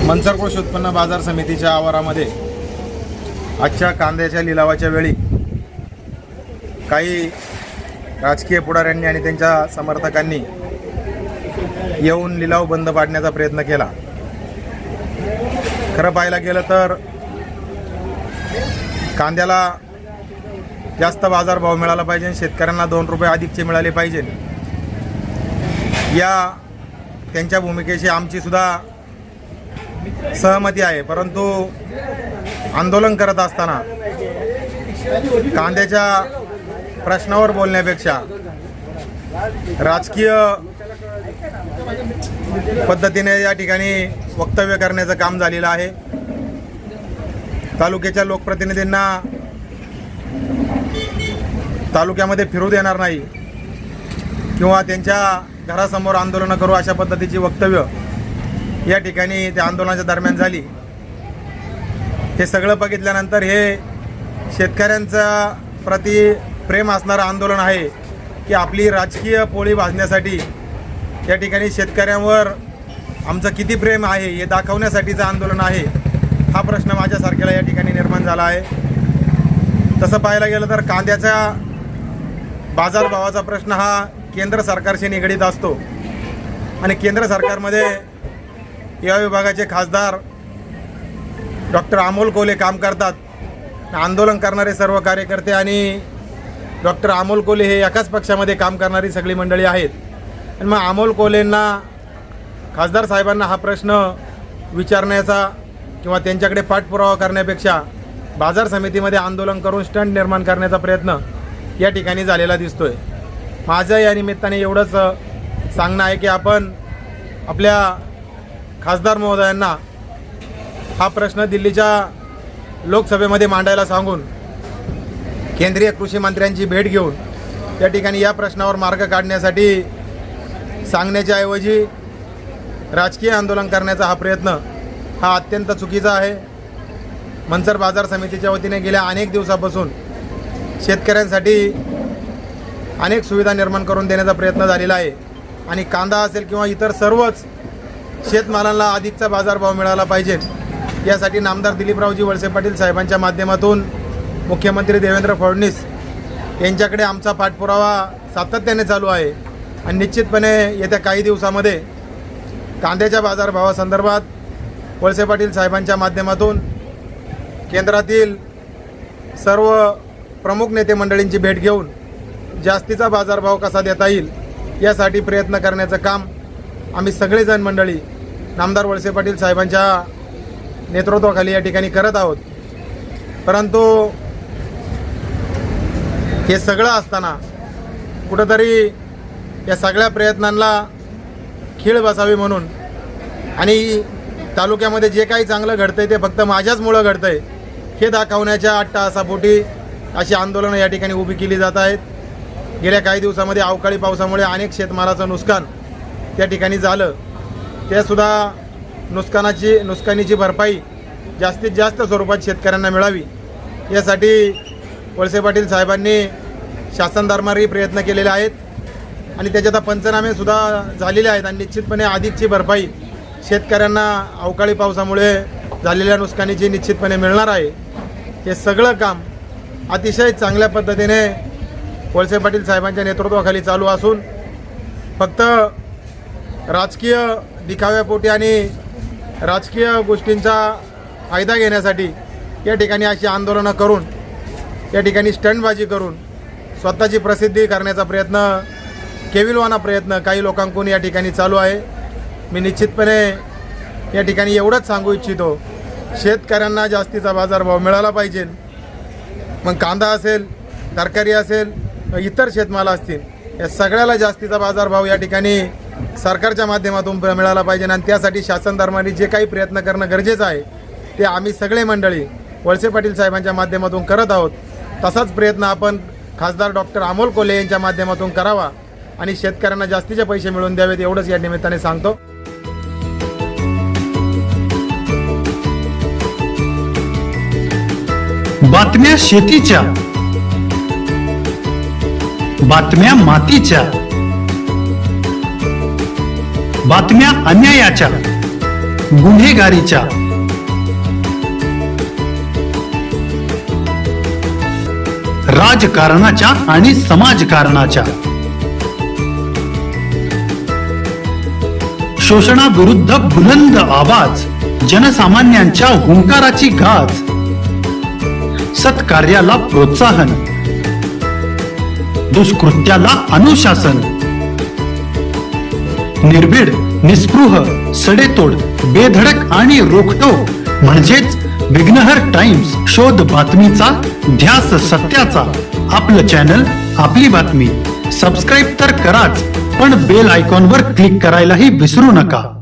मनसर कृषी उत्पन्न बाजार समितीच्या आवारामध्ये आजच्या कांद्याच्या लिलावाच्या वेळी काही राजकीय पुढाऱ्यांनी आणि त्यांच्या समर्थकांनी येऊन लिलाव बंद पाडण्याचा प्रयत्न केला। खरं पाहायला गेलं तर कांद्याला जास्त बाजारभाव मिळाला पाहिजे, शेतकऱ्यांना 2 रुपये अधिकचे मिळाले पाहिजे, या त्यांच्या भूमिकेशी आमची सुद्धा सहमती आहे। परंतु आंदोलन करत असताना कांद्याच्या प्रश्नावर बोलण्यापेक्षा राजकीय पद्धतीने या ठिकाणी वक्तव्य करण्याचं काम झालेलं आहे। तालुक्याच्या लोकप्रतिनिधींना तालुक्यामध्ये फिरू देणार नाही किंवा त्यांच्या घरासमोर आंदोलन करू अशा पद्धतीची वक्तव्य या ठिकाणी त्या आंदोलनाच्या दरम्यान झाली। हे सगळं बघितल्यानंतर हे शेतकऱ्यांचा प्रति प्रेम असणारं आंदोलन आहे की आपली राजकीय पोळी भाजण्यासाठी या ठिकाणी शेतकऱ्यांवर आमचं किती प्रेम आहे हे दाखवण्यासाठीचं आंदोलन आहे, हा प्रश्न माझ्यासारख्याला या ठिकाणी निर्माण झाला आहे। तसं पाहायला गेलं तर कांद्याच्या बाजारभावाचा प्रश्न हा केंद्र सरकारशी निगडीत असतो आणि केंद्र सरकारमध्ये या विभागाचे खासदार डॉक्टर अमोल कोल्हे काम करतात। आंदोलन करणारे सर्व कार्यकर्ते आणि डॉक्टर अमोल कोल्हे हे एकाच पक्षामध्ये काम करणारी सगळी मंडळी आहेत आणि मग अमोल कोल्हेंना खासदार साहेबांना हा प्रश्न विचारण्याचा किंवा त्यांच्याकडे पाठपुरावा करण्यापेक्षा बाजार समितीमध्ये आंदोलन करून स्टंट निर्माण करण्याचा प्रयत्न या ठिकाणी झालेला दिसतोय। माझं या निमित्ताने एवढंच सांगणं आहे की आपण आपल्या खासदार महोदयांना हा प्रश्न दिल्लीच्या लोकसभेमध्ये मांडायला सांगून केंद्रीय कृषी मंत्र्यांची भेट घेऊन या ठिकाणी या प्रश्नावर मार्ग काढण्यासाठी सांगण्याच्या ऐवजी राजकीय आंदोलन करण्याचा हा प्रयत्न हा अत्यंत चुकीचा आहे। मनसर बाजार समितीच्या वतीने गेल्या अनेक दिवसापासून शेतकऱ्यांसाठी अनेक सुविधा निर्माण करून देण्याचा प्रयत्न झालेला आहे आणि कांदा असेल किंवा इतर सर्वच शेतमालांना अधिकचा बाजारभाव मिळाला पाहिजे, यासाठी नामदार दिलीपरावजी वळसे पाटील साहेबांच्या माध्यमातून मुख्यमंत्री देवेंद्र फडणवीस यांच्याकडे आमचा पाठपुरावा सातत्याने चालू आहे आणि निश्चितपणे येत्या काही दिवसामध्ये कांद्याच्या बाजारभावासंदर्भात वळसे पाटील साहेबांच्या माध्यमातून केंद्रातील सर्व प्रमुख नेते मंडळींची भेट घेऊन जास्तीचा बाजारभाव कसा देता येईल यासाठी प्रयत्न करण्याचं काम आम्ही सगळेजण मंडळी नामदार वळसे पाटील साहेबांच्या नेतृत्वाखाली या ठिकाणी करत आहोत। परंतु हे सगळं असताना कुठंतरी या सगळ्या प्रयत्नांना खीळ बसावी म्हणून आणि तालुक्यामध्ये जे काही चांगलं घडतंय ते फक्त माझ्याचमुळं घडतंय हे दाखवण्याच्या अट्टाहासापोटी अशी आंदोलनं या ठिकाणी उभी केली जात आहेत। गेल्या काही दिवसामध्ये अवकाळी पावसामुळे अनेक शेतमालाचं नुकसान त्या ठिकाणी झालं, ते सुद्धा नुकसानीची भरपाई जास्तीत जास्त स्वरूपात शेतकऱ्यांना मिळावी यासाठी वळसे पाटील साहेबांनी शासन दरबारी प्रयत्न केलेले आहेत आणि त्याचे आता पंचनामेसुद्धा झालेले आहेत आणि निश्चितपणे अधिकची भरपाई शेतकऱ्यांना अवकाळी पावसामुळे झालेल्या नुकसानीची निश्चितपणे मिळणार आहे। हे सगळं काम अतिशय चांगल्या पद्धतीने वळसे पाटील साहेबांच्या नेतृत्वाखाली चालू असून फक्त राजकीय दिखाव्यापोटी आणि राजकीय गोष्टींचा फायदा घेण्यासाठी या ठिकाणी अशी आंदोलनं करून या ठिकाणी स्टंटबाजी करून स्वतःची प्रसिद्धी करण्याचा प्रयत्न केविलवाना प्रयत्न काही लोकांकडून या ठिकाणी चालू आहे। मी निश्चितपणे या ठिकाणी एवढंच सांगू इच्छितो, शेतकऱ्यांना जास्तीचा बाजारभाव मिळाला पाहिजे। मग कांदा असेल, तरकारी असेल, इतर शेतमाल असतील, या सगळ्याला जास्तीचा बाजारभाव या ठिकाणी सरकारच्या माध्यमातून मिळाला पाहिजे आणि त्यासाठी शासन दरबारी जे काही प्रयत्न करणं गरजेचं आहे ते आम्ही सगळे मंडळी वळसे पाटील साहेबांच्या माध्यमातून करत आहोत। तसाच प्रयत्न आपण खासदार डॉक्टर अमोल कोल्हे यांच्या माध्यमातून करावा आणि शेतकऱ्यांना जास्तीचे पैसे मिळवून द्यावेत एवढंच या निमित्ताने सांगतो। बातम्या शेतीच्या, बातम्या मातीच्या, बातम्या अन्यायाच्या, गुन्हेगारीच्या, राजकारणाच्या आणि समाजकारणाच्या, शोषणाविरुद्ध बुलंद आवाज, जनसामान्यांच्या हुंकाराची गाज, सत्कार्याला प्रोत्साहन, दुष्कृत्याला अनुशासन, निर्भीड, निस्पृह, सडेतोड, बेधडक आणि रोखटोक म्हणजेच विघ्नहर टाइम्स. शोध बातमीचा, ध्यास सत्याचा. आपलं चॅनल, आपली बातमी. सबस्क्राईब तर कराच, पण बेल आयकॉनवर क्लिक करायलाही विसरू नका.